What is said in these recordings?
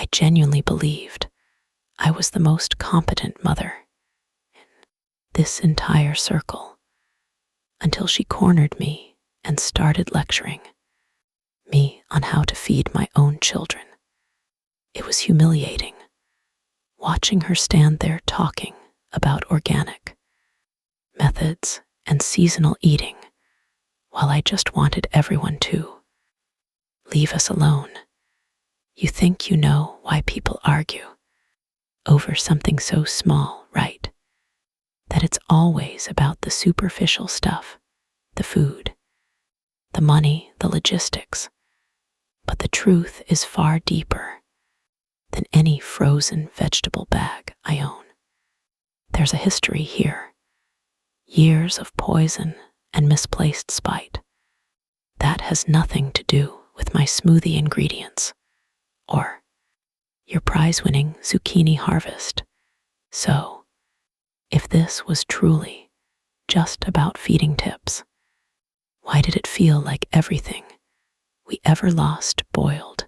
I genuinely believed I was the most competent mother in this entire circle until she cornered me and started lecturing me on how to feed my own children. It was humiliating, watching her stand there talking about organic methods and seasonal eating while I just wanted everyone to leave us alone. You think you know why people argue over something so small, right? That it's always about the superficial stuff, the food, the money, the logistics. But the truth is far deeper than any frozen vegetable bag I own. There's a history here, years of poison and misplaced spite. That has nothing to do with my smoothie ingredients or your prize-winning zucchini harvest. So, if this was truly just about feeding tips, why did it feel like everything we ever lost boiled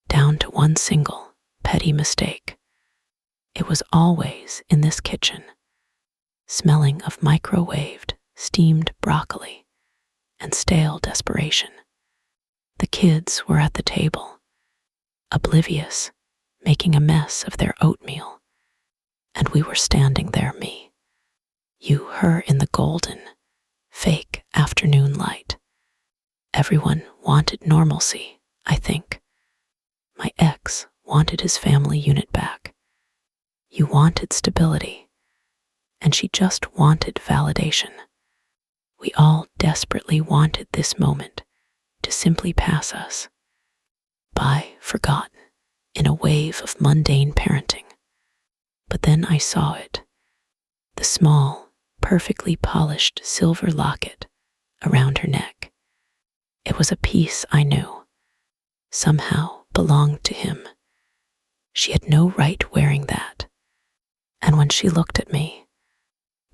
down to one single petty mistake? It was always in this kitchen, smelling of microwaved, steamed broccoli and stale desperation. The kids were at the table, oblivious, making a mess of their oatmeal, and we were standing there, me, you, her, in the golden, fake afternoon light. Everyone wanted normalcy, I think. My ex wanted his family unit back. You wanted stability, and she just wanted validation. We all desperately wanted this moment to simply pass us by, forgotten, in a wave of mundane parenting. But then I saw it, the small, perfectly polished silver locket around her neck. It was a piece I knew somehow belonged to him. She had no right wearing that. And when she looked at me,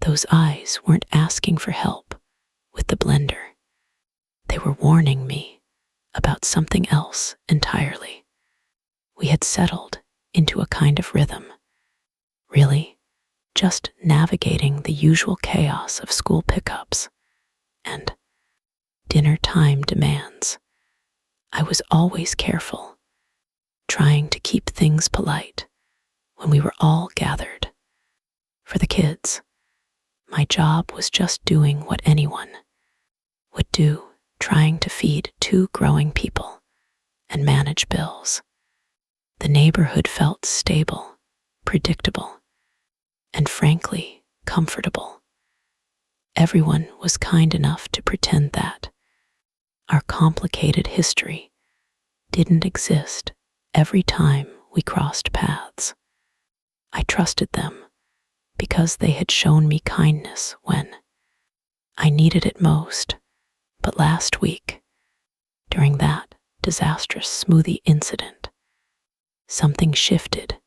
those eyes weren't asking for help with the blender. They were warning me about something else entirely. We had settled into a kind of rhythm, really just navigating the usual chaos of school pickups and dinner time demands. I was always careful, trying to keep things polite when we were all gathered. For the kids, my job was just doing what anyone would do, trying to feed two growing people and manage bills. The neighborhood felt stable, predictable, and frankly, comfortable. Everyone was kind enough to pretend that our complicated history didn't exist every time we crossed paths. I trusted them because they had shown me kindness when I needed it most. But last week, during that disastrous smoothie incident, something shifted.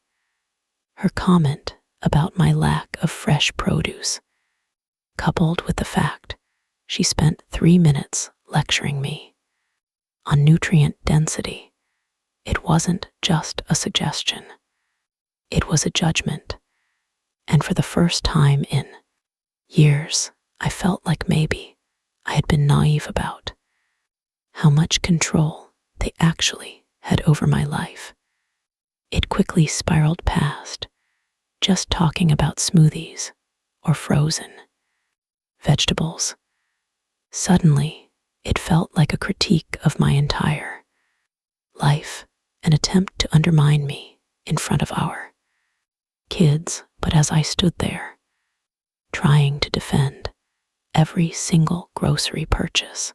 Her comment about my lack of fresh produce, coupled with the fact she spent 3 minutes lecturing me on nutrient density. It wasn't just a suggestion. It was a judgment. And for the first time in years, I felt like maybe I had been naive about how much control they actually had over my life. It quickly spiraled past just talking about smoothies or frozen vegetables. Suddenly, it felt like a critique of my entire life, an attempt to undermine me in front of our kids. But as I stood there, trying to defend every single grocery purchase,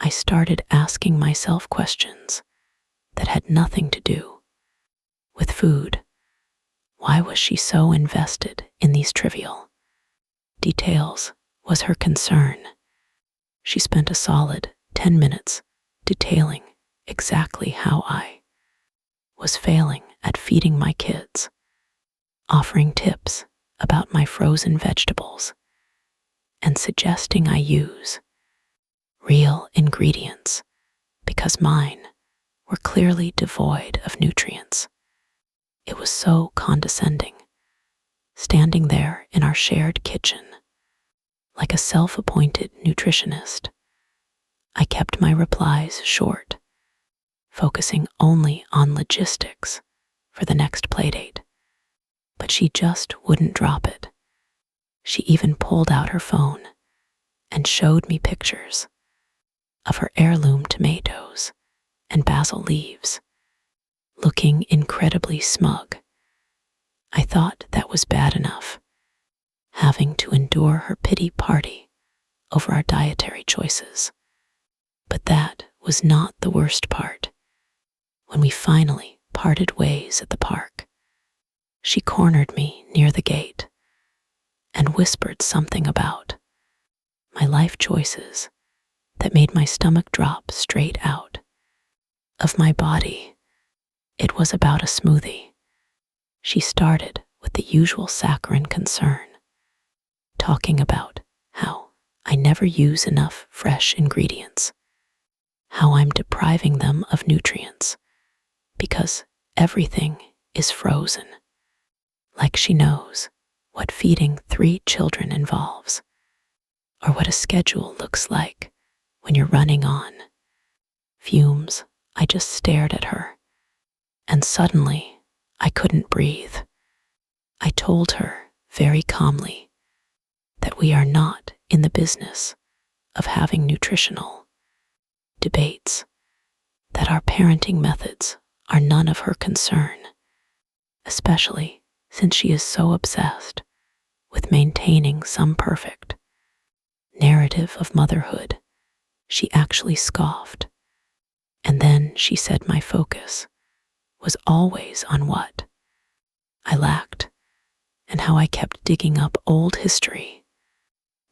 I started asking myself questions that had nothing to do with food. Why was she so invested in these trivial details? Was her concern? She spent a solid 10 minutes detailing exactly how I was failing at feeding my kids, offering tips about my frozen vegetables, and suggesting I use real ingredients because mine were clearly devoid of nutrients. It was so condescending, standing there in our shared kitchen, like a self-appointed nutritionist. I kept my replies short, focusing only on logistics for the next playdate. But she just wouldn't drop it. She even pulled out her phone and showed me pictures of her heirloom tomatoes and basil leaves, looking incredibly smug. I thought that was bad enough, having to endure her pity party over our dietary choices. But that was not the worst part. When we finally parted ways at the park, she cornered me near the gate and whispered something about my life choices that made my stomach drop straight out of my body. It was about a smoothie. She started with the usual saccharine concern, talking about how I never use enough fresh ingredients, how I'm depriving them of nutrients because everything is frozen. Like she knows what feeding 3 children involves, or what a schedule looks like when you're running on fumes. I just stared at her, and suddenly I couldn't breathe. I told her very calmly that we are not in the business of having nutritional debates, that our parenting methods are none of her concern, especially since she is so obsessed with maintaining some perfect narrative of motherhood. She actually scoffed. And then she said my focus was always on what I lacked and how I kept digging up old history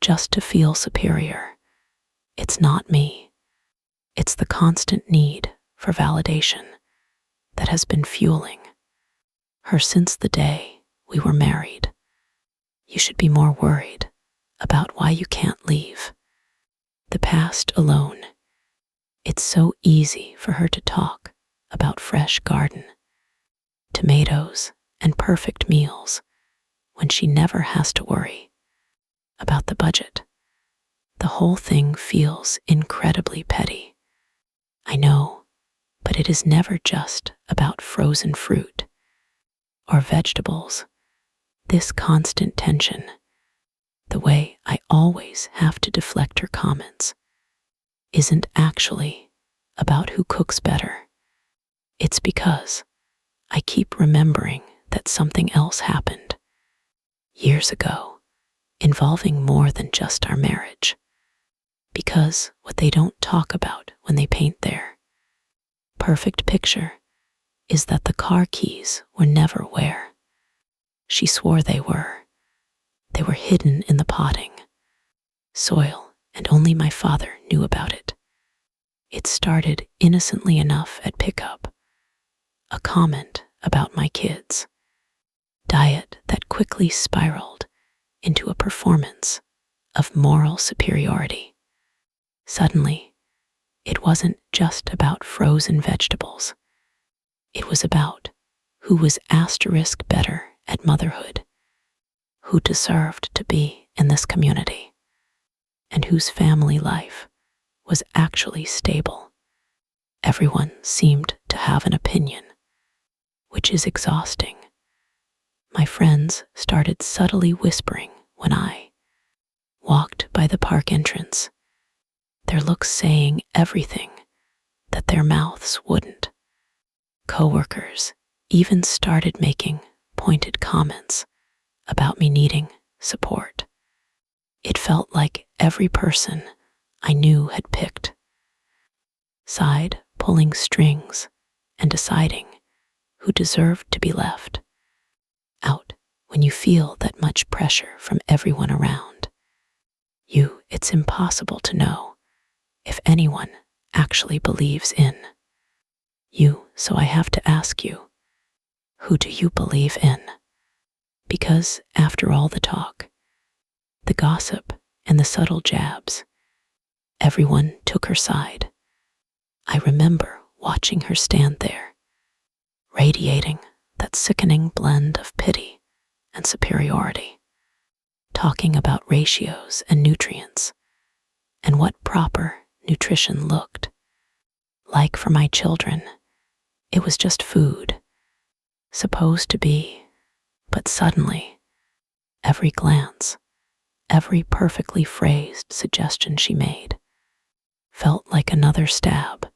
just to feel superior. It's not me. It's the constant need for validation that has been fueling her since the day we were married. You should be more worried about why you can't leave the past alone. It's so easy for her to talk about fresh garden, tomatoes, and perfect meals when she never has to worry about the budget. The whole thing feels incredibly petty. I know, but it is never just about frozen fruit or vegetables. This constant tension, the way I always have to deflect her comments, isn't actually about who cooks better. It's because I keep remembering that something else happened years ago, involving more than just our marriage. Because what they don't talk about when they paint their perfect picture is that the car keys were never where she swore they were. They were hidden in the potting soil, and only my father knew about it. It started innocently enough at pickup, a comment about my kids' diet that quickly spiraled into a performance of moral superiority. Suddenly, it wasn't just about frozen vegetables. It was about who was asterisk better at motherhood, who deserved to be in this community, and whose family life was actually stable. Everyone seemed to have an opinion, which is exhausting. My friends started subtly whispering when I walked by the park entrance, their looks saying everything that their mouths wouldn't. Coworkers even started making pointed comments about me needing support. It felt like every person I knew had picked side, pulling strings and deciding who deserved to be left out. When you feel that much pressure from everyone around you, it's impossible to know if anyone actually believes in you. So I have to ask you, who do you believe in? Because after all the talk, the gossip, and the subtle jabs, everyone took her side. I remember watching her stand there, radiating that sickening blend of pity and superiority, talking about ratios and nutrients and what proper nutrition looked like for my children. It was just food, supposed to be, but suddenly, every glance, every perfectly phrased suggestion she made felt like another stab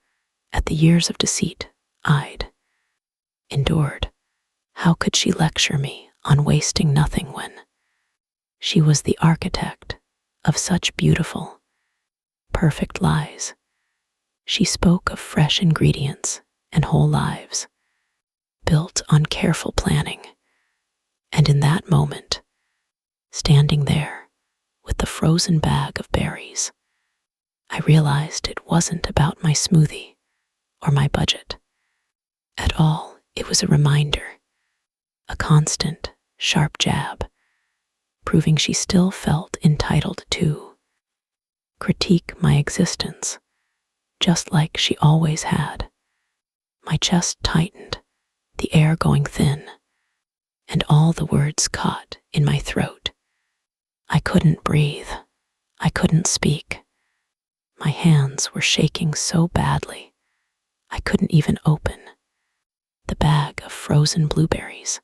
at the years of deceit I'd endured. How could she lecture me on wasting nothing when she was the architect of such beautiful, perfect lies? She spoke of fresh ingredients and whole lives, built on careful planning. And in that moment, standing there with the frozen bag of berries, I realized it wasn't about my smoothie or my budget at all. It was a reminder, a constant, sharp jab, proving she still felt entitled to critique my existence, just like she always had. My chest tightened, the air going thin, and all the words caught in my throat. I couldn't breathe. I couldn't speak. My hands were shaking so badly, I couldn't even open the bag of frozen blueberries.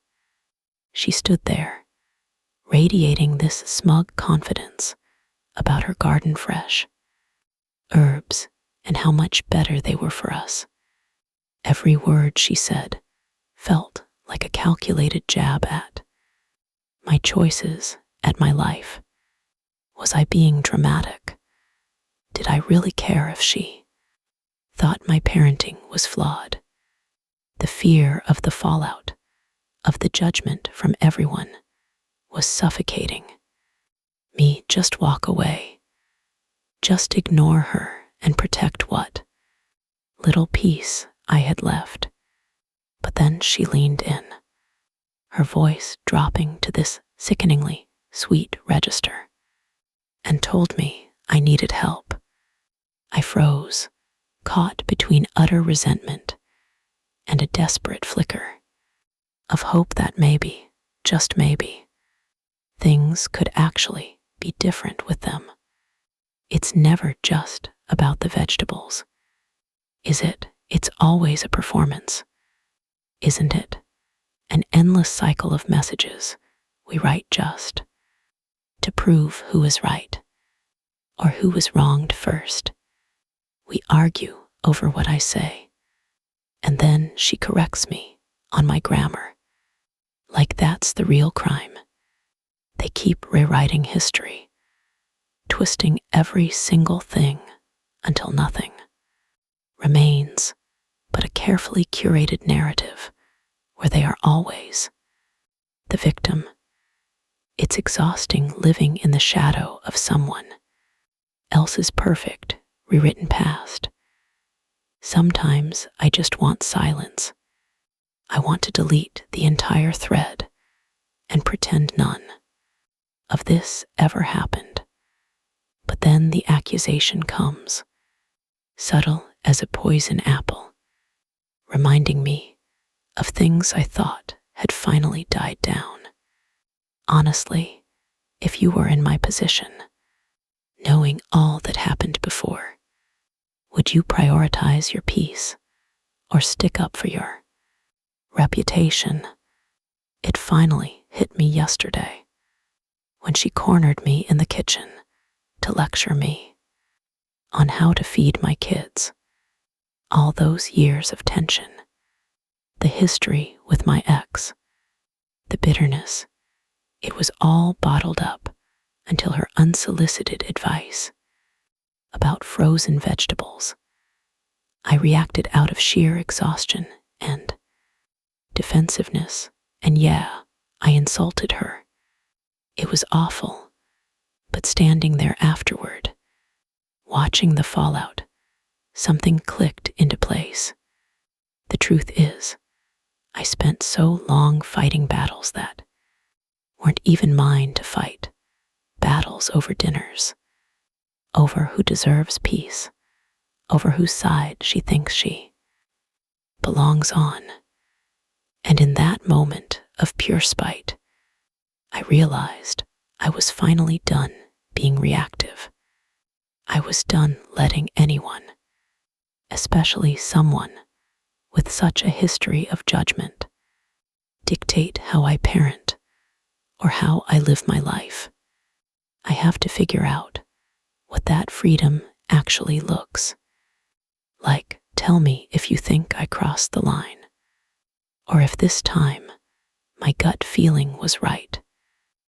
She stood there, radiating this smug confidence about her garden fresh herbs and how much better they were for us. Every word she said felt like a calculated jab at my choices, at my life. Was I being dramatic? Did I really care if she thought my parenting was flawed? The fear of the fallout, of the judgment from everyone, was suffocating me. Just walk away. Just ignore her and protect what little peace I had left. But then she leaned in, her voice dropping to this sickeningly sweet register, and told me I needed help. I froze, caught between utter resentment and a desperate flicker of hope that maybe, just maybe, things could actually be different with them. It's never just about the vegetables, is it? It's always a performance, isn't it? An endless cycle of messages we write just to prove who is right or who was wronged first. We argue over what I say, and then she corrects me on my grammar, like that's the real crime. They keep rewriting history, twisting every single thing until nothing remains but a carefully curated narrative where they are always the victim. It's exhausting living in the shadow of someone else's perfect, rewritten past. Sometimes I just want silence. I want to delete the entire thread and pretend none of this ever happened. But then the accusation comes, subtle as a poison apple, reminding me of things I thought had finally died down. Honestly, if you were in my position, knowing all that happened before, would you prioritize your peace or stick up for your reputation? It finally hit me yesterday when she cornered me in the kitchen to lecture me on how to feed my kids. All those years of tension, the history with my ex, the bitterness, it was all bottled up until her unsolicited advice about frozen vegetables. I reacted out of sheer exhaustion and defensiveness, and yeah, I insulted her. It was awful, but standing there afterward, watching the fallout, something clicked into place. The truth is, I spent so long fighting battles that weren't even mine to fight. Battles over dinners, over who deserves peace, over whose side she thinks she belongs on. And in that moment of pure spite, I realized I was finally done being reactive. I was done letting anyone, especially someone with such a history of judgment, dictate how I parent or how I live my life. I have to figure out what that freedom actually looks like. Tell me if you think I crossed the line, or if this time my gut feeling was right.